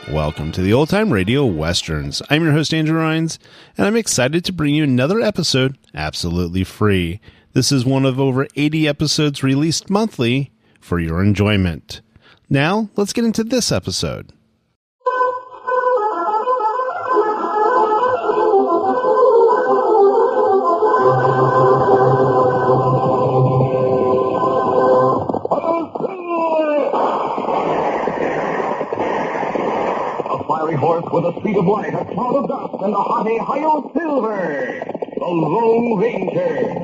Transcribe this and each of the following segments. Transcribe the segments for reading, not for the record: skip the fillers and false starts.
Welcome to the Old Time Radio Westerns. I'm your host, Andrew Rhines, and I'm excited to bring you another episode absolutely free. This is one of over 80 episodes released monthly for your enjoyment. Now, let's get into this episode. Horse with a speed of light, a cloud of dust, and the haughty Hi-Yo Silver, the Lone Ranger.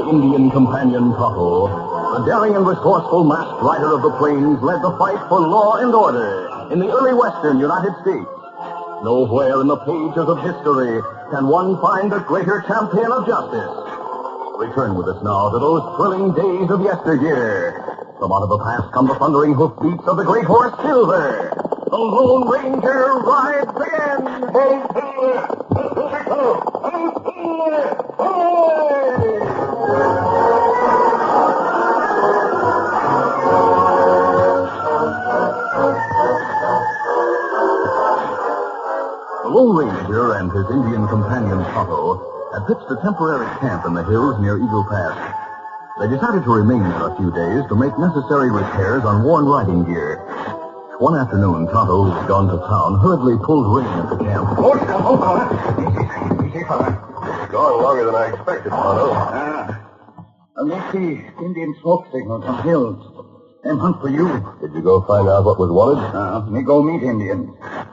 Indian companion Tonto, the daring and resourceful masked rider of the plains, led the fight for law and order in the early western United States. Nowhere in the pages of history can one find a greater champion of justice. Return with us now to those thrilling days of yesteryear. From out of the past come the thundering hoofbeats of the great horse Silver. The Lone Ranger rides again. Hey, Silver! Hey, Silver! Hey! The Lone Ranger and his Indian companion Tonto had pitched a temporary camp in the hills near Eagle Pass. They decided to remain there a few days to make necessary repairs on worn riding gear. One afternoon, Tonto, who had gone to town, hurriedly pulled rein at the camp. Easy, fella. It's gone longer than I expected, Tonto. I see Indian smoke signals on hills. Them hunt for you. Did you go find out what was wanted? Me go meet Indians.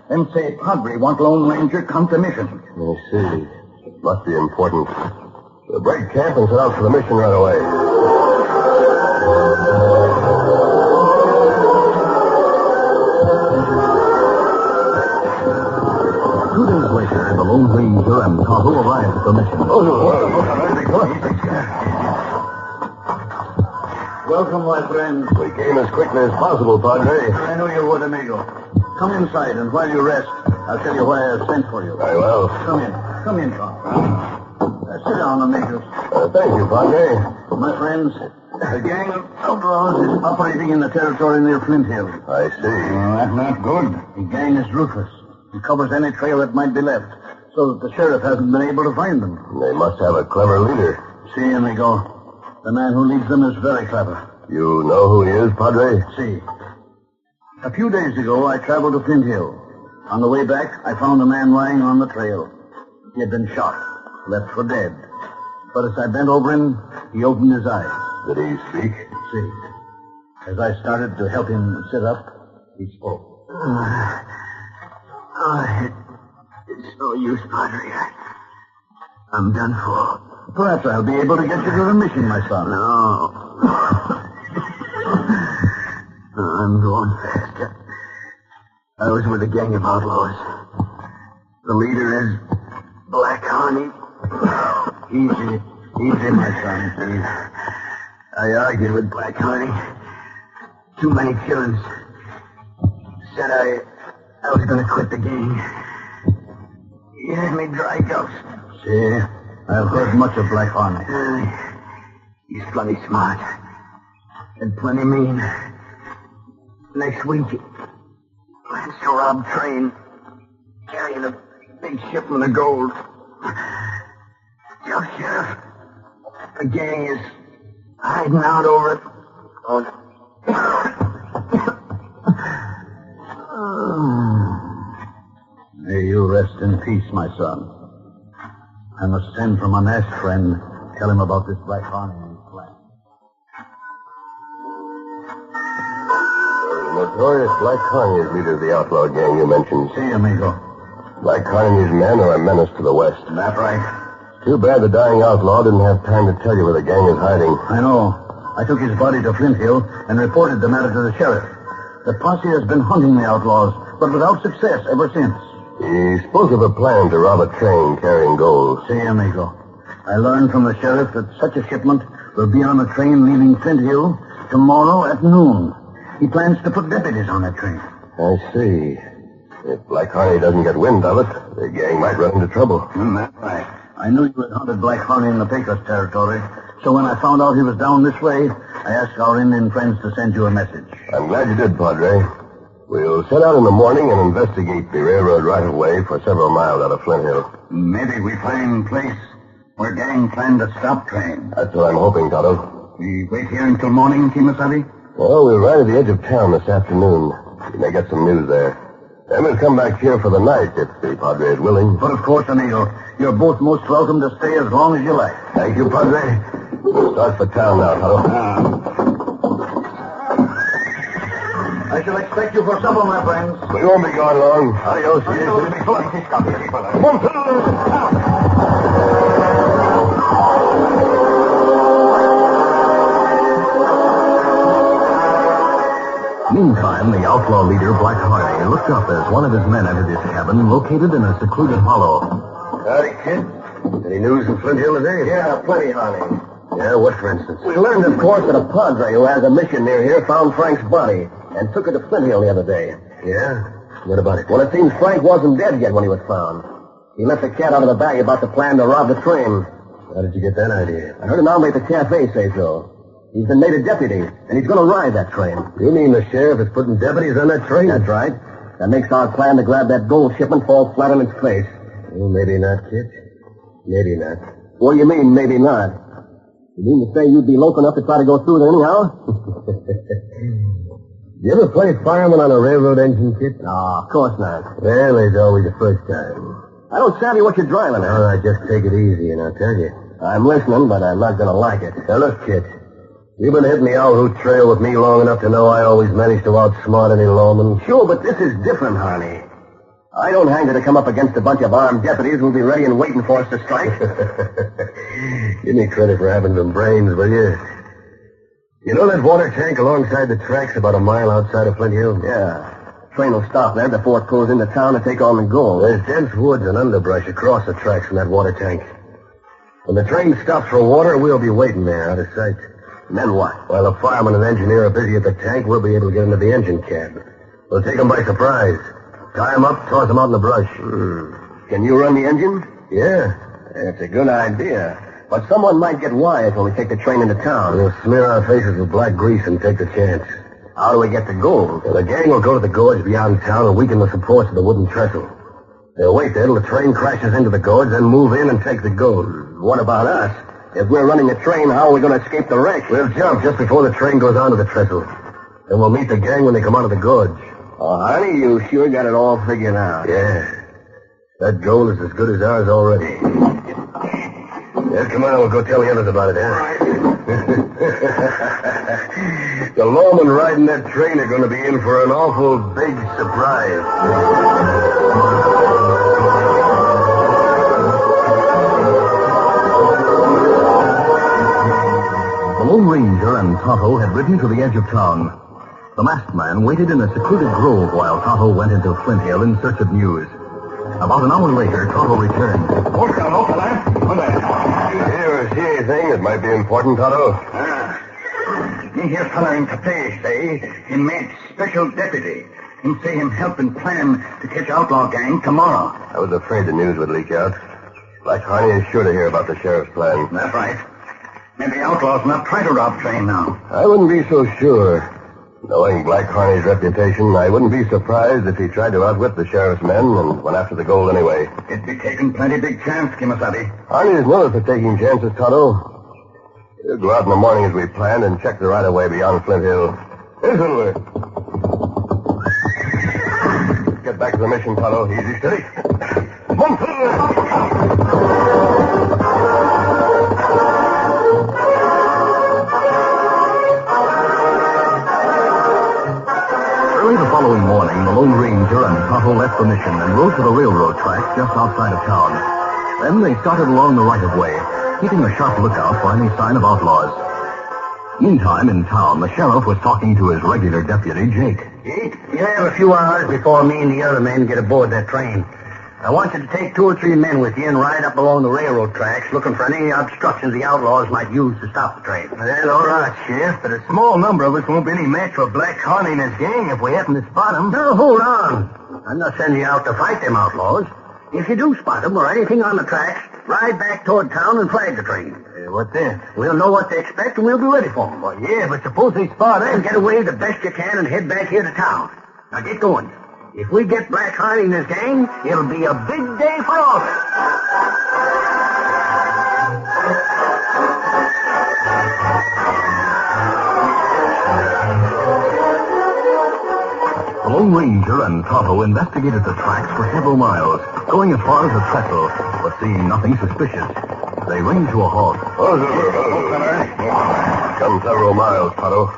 Them say Padre want Lone Ranger come to mission. I see. Must be important. We'll break camp and set out for the mission right away. 2 days later, the Lone Ranger and Tonto arrived at the mission. Welcome, my friend. We came as quickly as possible, Padre. I know you would, amigo. Come inside, and while you rest, I'll tell you why I sent for you. Very well. Come in, Tonto. Sit down, amigos. Thank you, Padre. My friends, a gang of outlaws is operating in the territory near Flint Hill. I see. That's not good. The gang is ruthless. He covers any trail that might be left, so that the sheriff hasn't been able to find them. They must have a clever leader. See, amigo. The man who leads them is very clever. You know who he is, Padre? See. A few days ago, I traveled to Flint Hill. On the way back, I found a man lying on the trail. He had been shot, left for dead. But as I bent over him, he opened his eyes. Did he speak? See. As I started to help him sit up, he spoke. It's no use, Padre. I'm done for. Perhaps I'll be able to get you to the mission, my son. No. going fast. I was with a gang of outlaws. The leader is Black Harney. Easy, my son, please. I argued with Black Harney. Too many killings. Said I was going to quit the gang. He had me dry gulched. See, I've heard much of Black Harney. He's plenty smart. And plenty mean. Next week, he plans to rob train, carrying a big shipment of gold. Tell Sheriff, the gang is hiding out over it. May you rest in peace, my son. I must send for my masked friend, tell him about this Black Harney and his plan. Notorious Black Harney is leader of the outlaw gang you mentioned. See, amigo. Black Harney's men are a menace to the west. That right? Too bad the dying outlaw didn't have time to tell you where the gang is hiding. I know. I took his body to Flint Hill and reported the matter to the sheriff. The posse has been hunting the outlaws, but without success ever since. He spoke of a plan to rob a train carrying gold. See, amigo. I learned from the sheriff that such a shipment will be on a train leaving Flint Hill tomorrow at noon. He plans to put deputies on that train. I see. If Black Harney doesn't get wind of it, the gang might run into trouble. That's right. I knew you had hunted Black Harney in the Pecos territory, so when I found out he was down this way, I asked our Indian friends to send you a message. I'm glad you did, Padre. We'll set out in the morning and investigate the railroad right-of-way for several miles out of Flint Hill. Maybe we find place where gang plan to stop train. That's what I'm hoping, Tonto. We wait here until morning, Kimasabi? Well, we'll ride to the edge of town this afternoon. We may get some news there. Then we'll come back here for the night if the Padre is willing. But of course, amigo, you're both most welcome to stay as long as you like. Thank you, Padre. We'll start for town now, Tonto. I shall expect you for supper, my friends. We won't be gone long. Adios. Meantime, the outlaw leader, Black Harney, looked up as one of his men entered his cabin, located in a secluded hollow. Howdy, kid. Any news from Flint Hill today? Yeah, plenty, Harney. Yeah, what, for instance? We learned, of course, that a padre who has a mission near here found Frank's body and took her to Flint Hill the other day. Yeah? What about it? Well, it seems Frank wasn't dead yet when he was found. He left the cat out of the bag about the plan to rob the train. How did you get that idea? I heard an hombre at the cafe say so. He's been made a deputy, and he's going to ride that train. You mean the sheriff is putting deputies on that train? That's right. That makes our plan to grab that gold shipment fall flat on its face. Well, maybe not, kid. Maybe not. What do you mean, maybe not? You mean to say you'd be loco enough to try to go through there anyhow? You ever play fireman on a railroad engine, kid? No, of course not. Well, it's always the first time. I don't savvy what you're driving at. All right, just take it easy, and I'll tell you. I'm listening, but I'm not going to like it. Now, look, kid. You've been hitting the owl route trail with me long enough to know I always manage to outsmart any lawman. Sure, but this is different, Harney. I don't hang to come up against a bunch of armed deputies who'll be ready and waiting for us to strike. Give me credit for having some brains, will you? You know that water tank alongside the tracks about a mile outside of Flint Hill? Yeah. Train will stop there before it pulls into town to take on the gold. There's dense woods and underbrush across the tracks from that water tank. When the train stops for water, we'll be waiting there out of sight. And then what? While the fireman and engineer are busy at the tank, we'll be able to get into the engine cab. We'll take them by surprise. Tie them up, toss them out in the brush. Can you run the engine? Yeah. That's a good idea. But someone might get wise when we take the train into town. We'll smear our faces with black grease and take the chance. How do we get the gold? Well, the gang will go to the gorge beyond town and weaken the supports of the wooden trestle. They'll wait there till the train crashes into the gorge, then move in and take the gold. What about us? If we're running the train, how are we going to escape the wreck? We'll jump just before the train goes onto the trestle. Then we'll meet the gang when they come out of the gorge. Oh, honey, you sure got it all figured out. Yeah. That gold is as good as ours already. Yeah, come on, we'll go tell the others about it, huh? The lawmen riding that train are going to be in for an awful big surprise. The Lone Ranger and Tonto had ridden to the edge of town. The masked man waited in a secluded grove while Tonto went into Flint Hill in search of news. About an hour later, Tonto returned. What's going on, fella? Come back. You ever see anything that might be important, Tonto? Me hear fella in Capay say him made special deputy. Him say him help and plan to catch outlaw gang tomorrow. I was afraid the news would leak out. Black Harney is sure to hear about the sheriff's plan. That's right. Maybe outlaws not try to rob train now. I wouldn't be so sure. Knowing Black Harney's reputation, I wouldn't be surprised if he tried to outwit the sheriff's men and went after the gold anyway. It'd be taking plenty big chance, Kimasabi. Harney is known for taking chances, Tonto. We'll go out in the morning as we planned and check the right-of-way beyond Flint Hill. Here's Silver. Get back to the mission, Tonto. Easy, steady. Come on, Early the following morning, the Lone Ranger and Tonto left the mission and rode to the railroad tracks just outside of town. Then they started along the right-of-way, keeping a sharp lookout for any sign of outlaws. Meantime, in town, the sheriff was talking to his regular deputy, Jake. Jake, you have a few hours before me and the other men get aboard that train. I want you to take 2 or 3 men with you and ride up along the railroad tracks looking for any obstructions the outlaws might use to stop the train. Well, all right, Sheriff, but a small number of us won't be any match for Black Harney and his gang if we happen to spot them. Now, hold on. I'm not sending you out to fight them outlaws. If you do spot them or anything on the tracks, ride back toward town and flag the train. What then? We'll know what to expect and we'll be ready for them. Well, yeah, but suppose they spot us. Get away the best you can and head back here to town. Now, get going. If we get Black Harney and his gang, it'll be a big day for all of us. The Lone Ranger and Tonto investigated the tracks for several miles, going as far as the trestle, but seeing nothing suspicious. They reined to a halt. Come several miles, Tonto.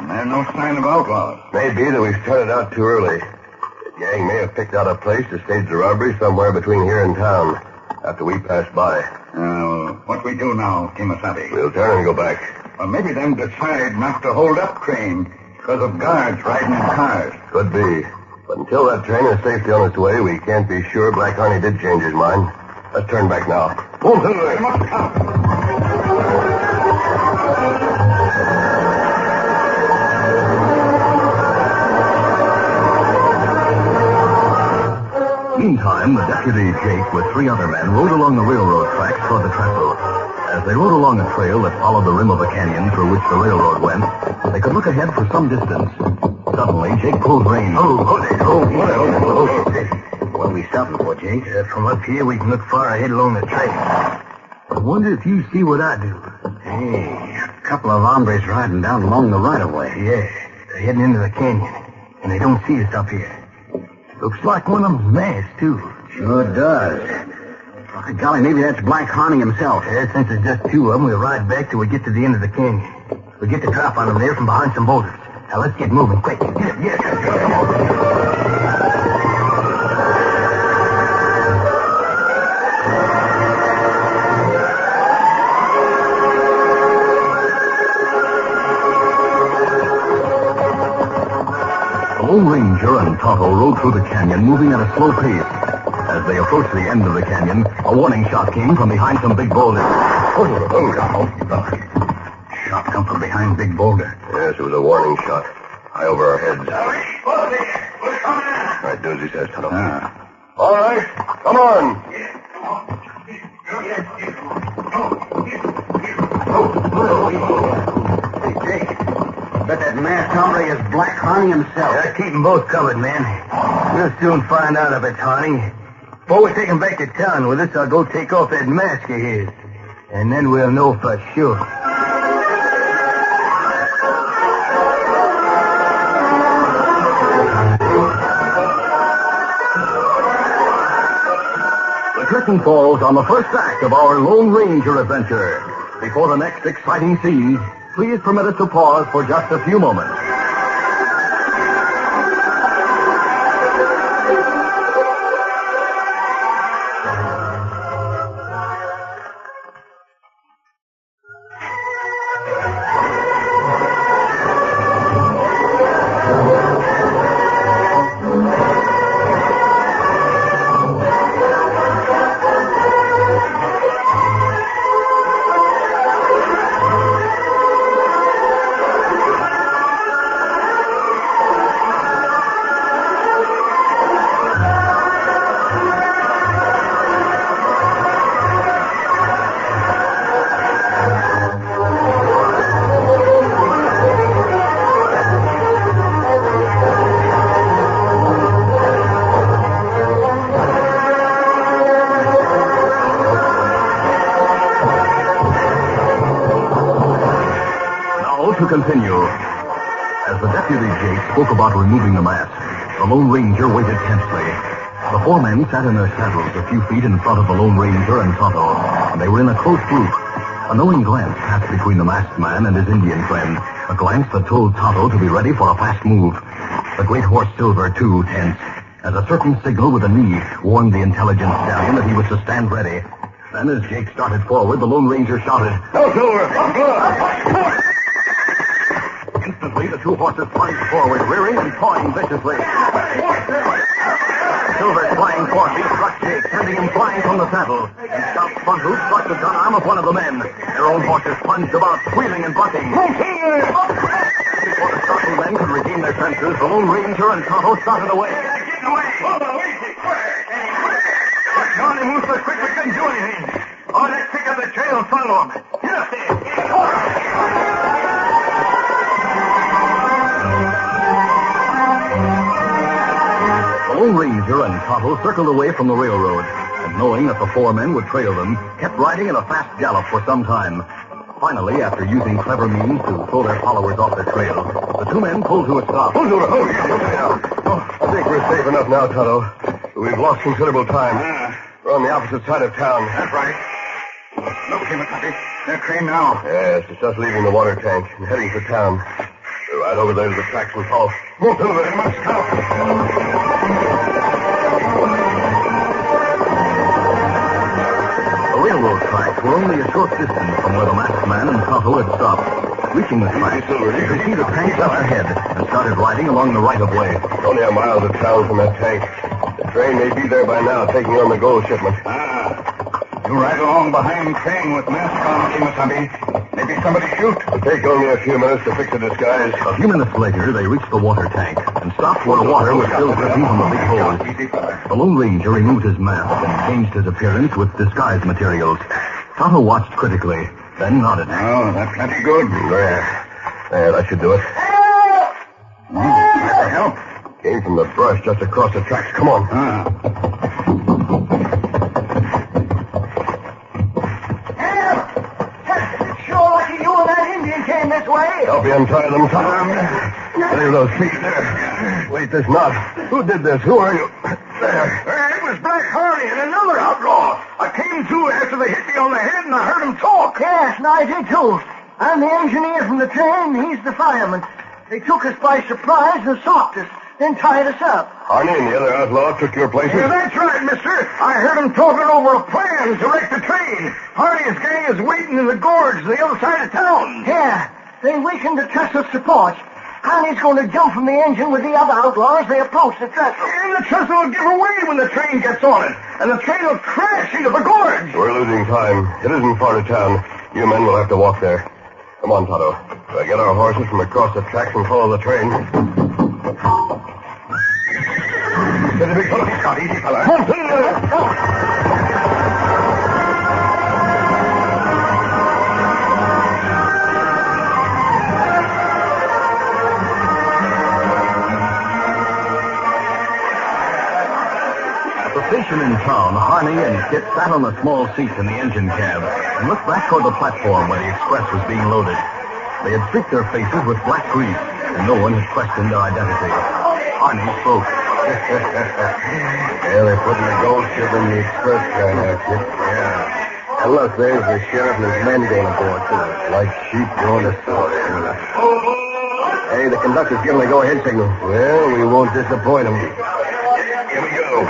There's no sign of outlaws. Maybe that we started out too early. The gang may have picked out a place to stage the robbery somewhere between here and town, after we passed by. What we do now, Kimasabi? We'll turn and go back. Well, maybe them decide not to hold up train because of guards riding in cars. Could be. But until that train is safely on its way, we can't be sure Black Harney did change his mind. Let's turn back now. They must come. Meantime, the deputy, Jake, with 3 other men, rode along the railroad tracks toward the trestle. As they rode along a trail that followed the rim of a canyon through which the railroad went, they could look ahead for some distance. Suddenly, Jake pulled rein. What are we stopping for, Jake? From up here, we can look far ahead along the trail. I wonder if you see what I do. Hey, a couple of hombres riding down along the right-of-way. Yeah, they're heading into the canyon, and they don't see us up here. Looks like one of them's masked, too. Sure does. By golly, maybe that's Black Harney himself. Yeah, since there's just 2 of them, we'll ride back till we get to the end of the canyon. We'll get the drop on them there from behind some boulders. Now, let's get moving quick. Yes. The Lone Ranger and Tonto rode through the canyon, moving at a slow pace. As they approached the end of the canyon, a warning shot came from behind some big boulders. Shot come from behind Big Boulder. Yes, it was a warning shot. High over our heads. We're coming in. Right, do as he says, Tonto. All right, come on. Hey, Jake. Bet that masked hombre is Black Harney himself. Yeah, keep them both covered, man. We'll soon find out if it's Harney. Before we take him back to town with us, I'll go take off that mask of his. And then we'll know for sure. The curtain falls on the first act of our Lone Ranger adventure. Before the next exciting scene, please permit us to pause for just a few moments. to continue. As the deputy Jake spoke about removing the mask, the Lone Ranger waited tensely. The four men sat in their saddles a few feet in front of the Lone Ranger and Tonto, and they were in a close group. A knowing glance passed between the masked man and his Indian friend, a glance that told Tonto to be ready for a fast move. The great horse Silver, too, tense, as a certain signal with a knee warned the intelligent stallion that he was to stand ready. Then, as Jake started forward, the Lone Ranger shouted, "No, Silver! Up, Instantly, the two horses plunged forward, rearing and pawing viciously. Silver's flying forebeat struck Jake, sending him flying from the saddle. And stout front hoof struck the gun arm of one of the men. Their own horses plunged about, squealing and bucking. Before the startled men could regain their senses, the Lone Ranger and Tonto started away. Get away! Hold on, easy! Johnny moves so quick we couldn't do anything. Oh, let's pick up the trail and follow him. Get up there! The Lone Ranger and Tonto circled away from the railroad, and knowing that the four men would trail them, kept riding in a fast gallop for some time. Finally, after using clever means to throw their followers off their trail, the two men pulled to a stop. I think we're safe enough now, Tonto. We've lost considerable time. We're on the opposite side of town. That's right. Look, McCarthy. They're trained now. Yes, it's just leaving the water tank and heading for town. We're right over there to the tracks and follow. Move to it. Must stop. The railroad tracks were only a short distance from where the masked man and Tonto had stopped. Reaching the tracks, they could see the tank up ahead and started riding along the right-of-way. Only a mile to town from that tank. The train may be there by now, taking on the gold shipment. You ride along behind train with mask on, Kimasabi. Maybe somebody shoot. It'll take only a few minutes to fix the disguise. A few minutes later, they reached the water tank and stopped where the water was still dripping from the big hose. The Lone Ranger removed his mask and changed his appearance with disguise materials. Tonto watched critically, then nodded. Oh, that's plenty good. There, that should do it. Help. Came from the brush just across the tracks. Come on. Sure lucky you and that Indian came this way. Help you untie them, Tom. There those feet there. Wait, this knot. Who did this? Who are you? There. It was Black Harney and another outlaw. I came to after they hit me on the head and I heard them talk. Yes, and I did too. I'm the engineer from the train, he's the fireman. They took us by surprise and socked us, then tied us up. Harney and the other outlaw took your places? Yeah, that's right, mister. I heard them talking over a plan to wreck the train. Harney's gang is waiting in the gorge on the other side of town. Yeah, they weakened the trestle supports. Harney's going to jump from the engine with the other outlaws as they approach the trestle. And the trestle will give away when the train gets on it. And the train will crash into the gorge. We're losing time. It isn't far to town. You men will have to walk there. Come on, Tonto. We'll get our horses from across the tracks and follow the train. Get a big fellow. He's got easy, fella. At the station in town, Harney and Kit sat on a small seat in the engine cab and looked back toward the platform where the express was being loaded. They had streaked their faces with black grease, and no one had questioned their identity. Harney spoke. Yeah, they're putting the gold ship in the express car now, Kit. Yeah. And look, there's the sheriff and his men going aboard, too. Like sheep going to slaughter. Hey, the conductor's giving the go-ahead signal. Well, we won't disappoint them. Here we go.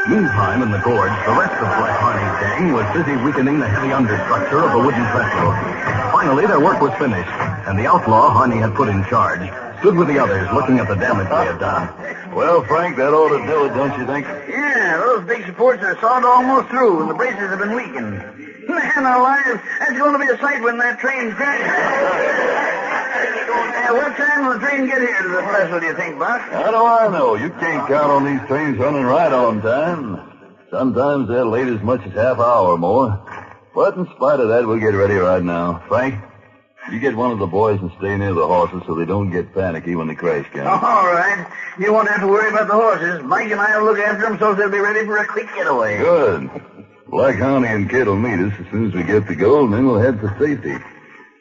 Meantime, in the gorge, the rest of Black Harney's gang was busy weakening the heavy understructure of the wooden trestle. Finally, their work was finished, and the outlaw Harney had put in charge stood with the others looking at the damage they had done. Well, Frank, that ought to do it, don't you think? Yeah, those big supports are sawed almost through, and the braces have been weakened. Man alive, that's going to be a sight when that train crashes. What time will the train get here to the trestle, do you think, Buck? How do I know? You can't count on these trains running right on time. Sometimes they're late as much as half hour or more. But in spite of that, we'll get ready right now. Frank, you get one of the boys and stay near the horses so they don't get panicky when the crash comes. All right. You won't have to worry about the horses. Mike and I will look after them so they'll be ready for a quick getaway. Good. Black Harney and Kid will meet us as soon as we get the gold, and then we'll head for safety.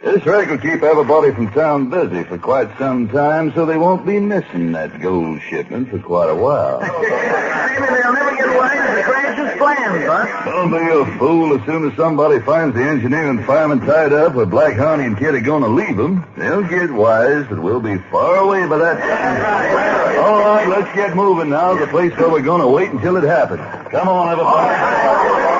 This wreck will keep everybody from town busy for quite some time, so they won't be missing that gold shipment for quite a while. Maybe they'll never get wise to the crash as planned, Buck. Don't be a fool. As soon as somebody finds the engineer and fireman tied up where Black Harney and Kid are going to leave them, they'll get wise that we'll be far away by that time. All right, let's get moving now to the place where we're going to wait until it happens. Come on, everybody.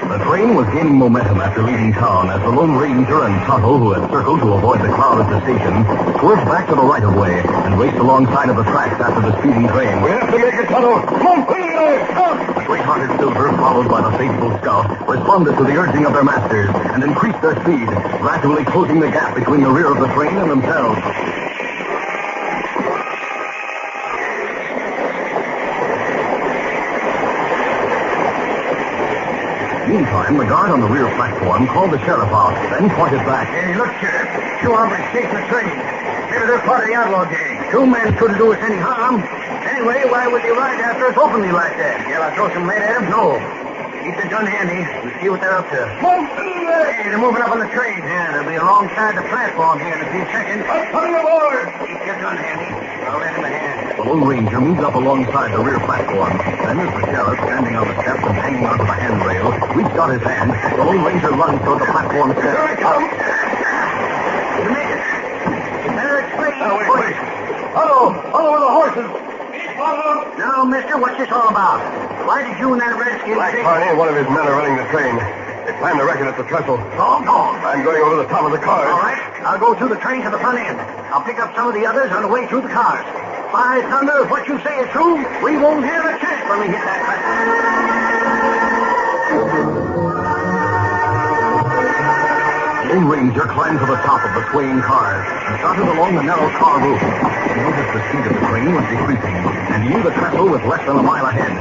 The train was gaining momentum after leaving town as the Lone Ranger and Tonto, who had circled to avoid the crowd at the station, swerved back to the right-of-way and raced alongside of the tracks after the speeding train. We have to make it, Tonto. Come on, please, come! The great-hearted Silver, followed by the faithful Scout, responded to the urging of their masters and increased their speed, gradually closing the gap between the rear of the train and themselves. Meantime, the guard on the rear platform called the sheriff out, then pointed back. Hey, look, Sheriff. Two hombres chasing the train. Maybe they're part of the outlaw gang. Two men couldn't do us any harm. Anyway, why would they ride after us openly like that? Shall I throw some lead at them? No. Keep the gun handy and see what they're up to. Hey, they're moving up on the train. Yeah, they'll be alongside the platform here in a few seconds. I'm coming aboard. Keep your gun handy. I'll lend him a hand. The Lone Ranger moved up alongside the rear platform. Then, as the sheriff, standing on the steps and hanging onto the handrail, reached out his hand, the Lone Ranger lunged toward the platform steps. Here it comes. You made it. You better explain. Now, wait. Hello with the horses. Now, mister, what's this all about? Why did you and that redskin Black say... Harney and one of his men are running the train. They planned to wreck it at the trestle. Doggone. I'm going over the top of the cars. All right, I'll go through the train to the front end. I'll pick up some of the others on the way through the cars. By thunder, if what you say is true, we won't have a chance when we hit that track. The Lone Ranger climbed to the top of the swaying cars and started along the narrow car route. He noticed the speed of the train was decreasing, and he knew the trestle was less than a mile ahead.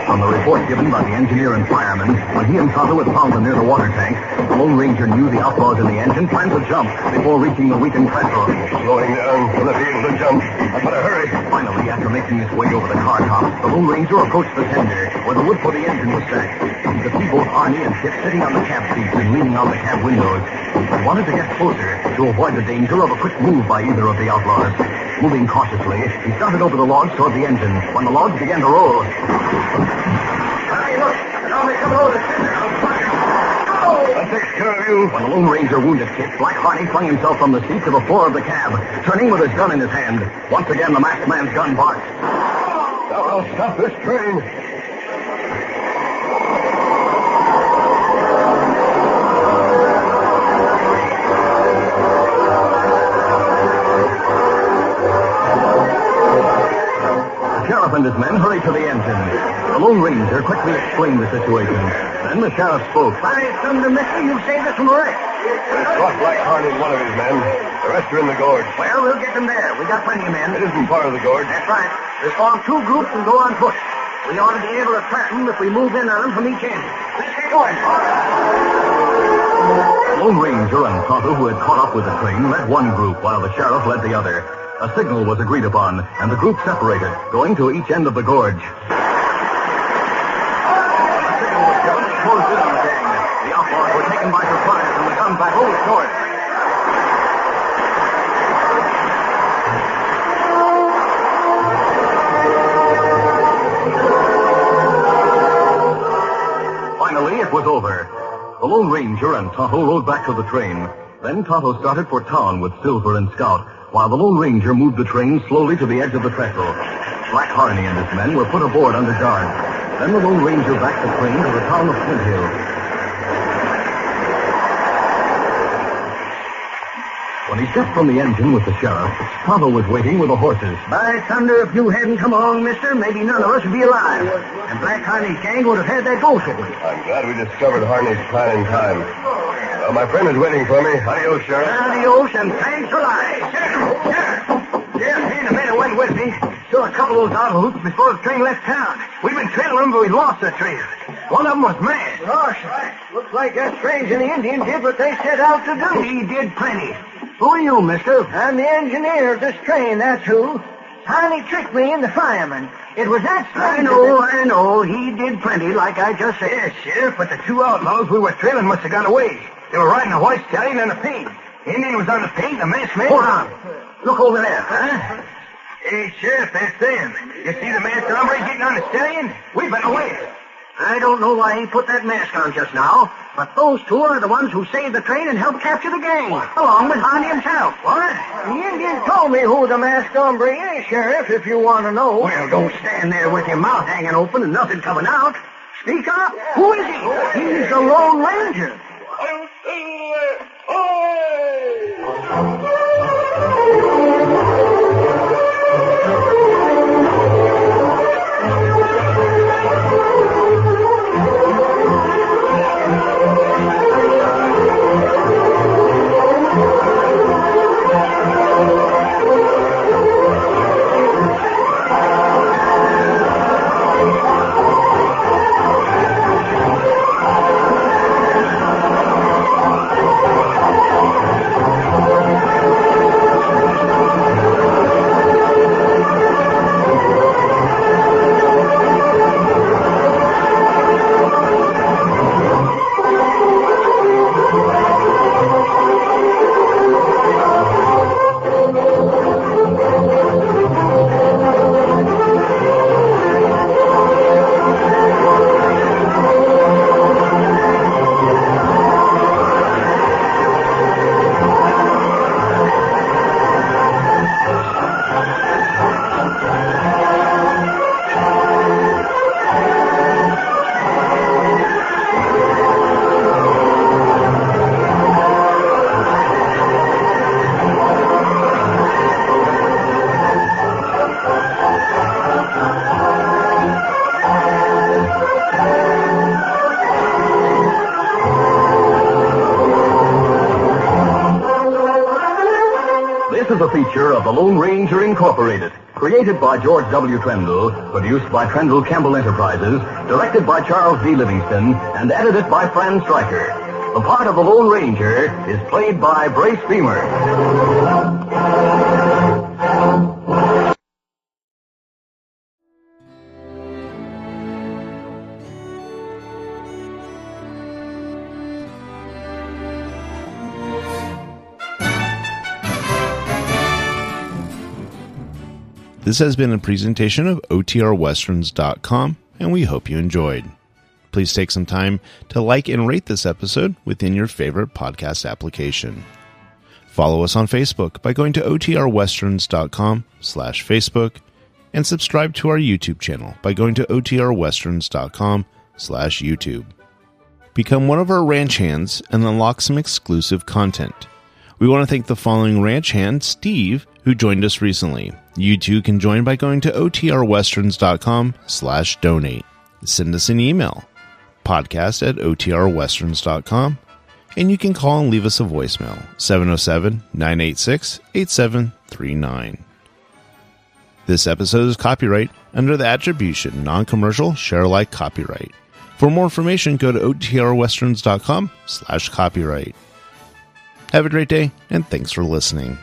From the report given by the engineer and fireman, when he and Tonto had found them near the water tank, the Lone Ranger knew the outlaws in the engine planned to jump before reaching the weakened trestle. Slowing down to let be able to jump. I better hurry. Finally, after making his way over the car top, the Lone Ranger approached the tender, where the wood for the engine was stacked. He could see both Harney and Kit sitting on the cab seats and leaning on the cab windows. He wanted to get closer to avoid the danger of a quick move by either of the outlaws. Moving cautiously, he started over the logs toward the engine when the logs began to roll. Hey, look, now they come over the tender. That takes care of you. When the Lone Ranger wounded Kit, Black Harney flung himself from the seat to the floor of the cab, turning with his gun in his hand. Once again, the masked man's gun barked. Now I'll stop this train. And his men hurried to the engine. The Lone Ranger quickly explained the situation. Then the sheriff spoke. By thunder, mister, you saved us from a wreck. There's Black Harney and one of his men. The rest are in the gorge. Well, we'll get them there. We got plenty of men. It isn't part of the gorge. That's right. We'll form two groups and go on foot. We ought to be able to trap them if we move in on them from each end. Let's get going. The Lone Ranger and Tonto, who had caught up with the train, led one group while the sheriff led the other. A signal was agreed upon, and the group separated, going to each end of the gorge. The signal was given and closed in on the gang. The outlaws were taken by surprise, and the gun battle was short. Finally, it was over. The Lone Ranger and Tonto rode back to the train. Then Tonto started for town with Silver and Scout, while the Lone Ranger moved the train slowly to the edge of the trestle. Black Harney and his men were put aboard under guard. Then the Lone Ranger backed the train to the town of Flint Hill. When When he stepped from the engine with the sheriff, Tonto was waiting with the horses. By thunder, if you hadn't come along, mister, maybe none of us would be alive. And Black Harney's gang would have had that ghost with him. I'm glad we discovered Harney's plan in time. Well, my friend is waiting for me. Adios, Sheriff. Adios, and thanks for life. Yeah, me and the men who went with me saw a couple of those outlaws before the train left town. We've been trailing them, but we lost the trail. One of them was mad. Gosh, looks like that strange and the Indian did what they set out to do. He did plenty. Who are you, mister? I'm the engineer of this train, that's who. Harney tricked me and the fireman. It was that strange. I know. He did plenty, like I just said. Yes, Sheriff, but the two outlaws we were trailing must have got away. They were riding a white stallion and a paint. The Indian was on the paint, the masked man... Hold on. Look over there. Huh? Hey, Sheriff, that's them. You see the masked hombre getting on the stallion? We've been away. I don't know why he put that mask on just now, but those two are the ones who saved the train and helped capture the gang, along with Harney himself. What? The Indian told me who the masked hombre is, Sheriff, if you want to know. Well, don't stand there with your mouth hanging open and nothing coming out. Speak up. Who is he? He's the Lone Ranger. This is a feature of the Lone Ranger Incorporated, created by George W. Trendle, produced by Trendle Campbell Enterprises, directed by Charles D. Livingston, and edited by Fran Stryker. The part of the Lone Ranger is played by Brace Beamer. This has been a presentation of OTRWesterns.com, and we hope you enjoyed. Please take some time to like and rate this episode within your favorite podcast application. Follow us on Facebook by going to OTRWesterns.com/Facebook, and subscribe to our YouTube channel by going to OTRWesterns.com/YouTube. Become one of our ranch hands and unlock some exclusive content. We want to thank the following ranch hand, Steve, who joined us recently. You too can join by going to OTRWesterns.com/donate. Send us an email, podcast@OTRWesterns.com, and you can call and leave us a voicemail, 707-986-8739. This episode is copyright under the attribution, non-commercial, share-alike copyright. For more information, go to OTRWesterns.com/copyright. Have a great day, and thanks for listening.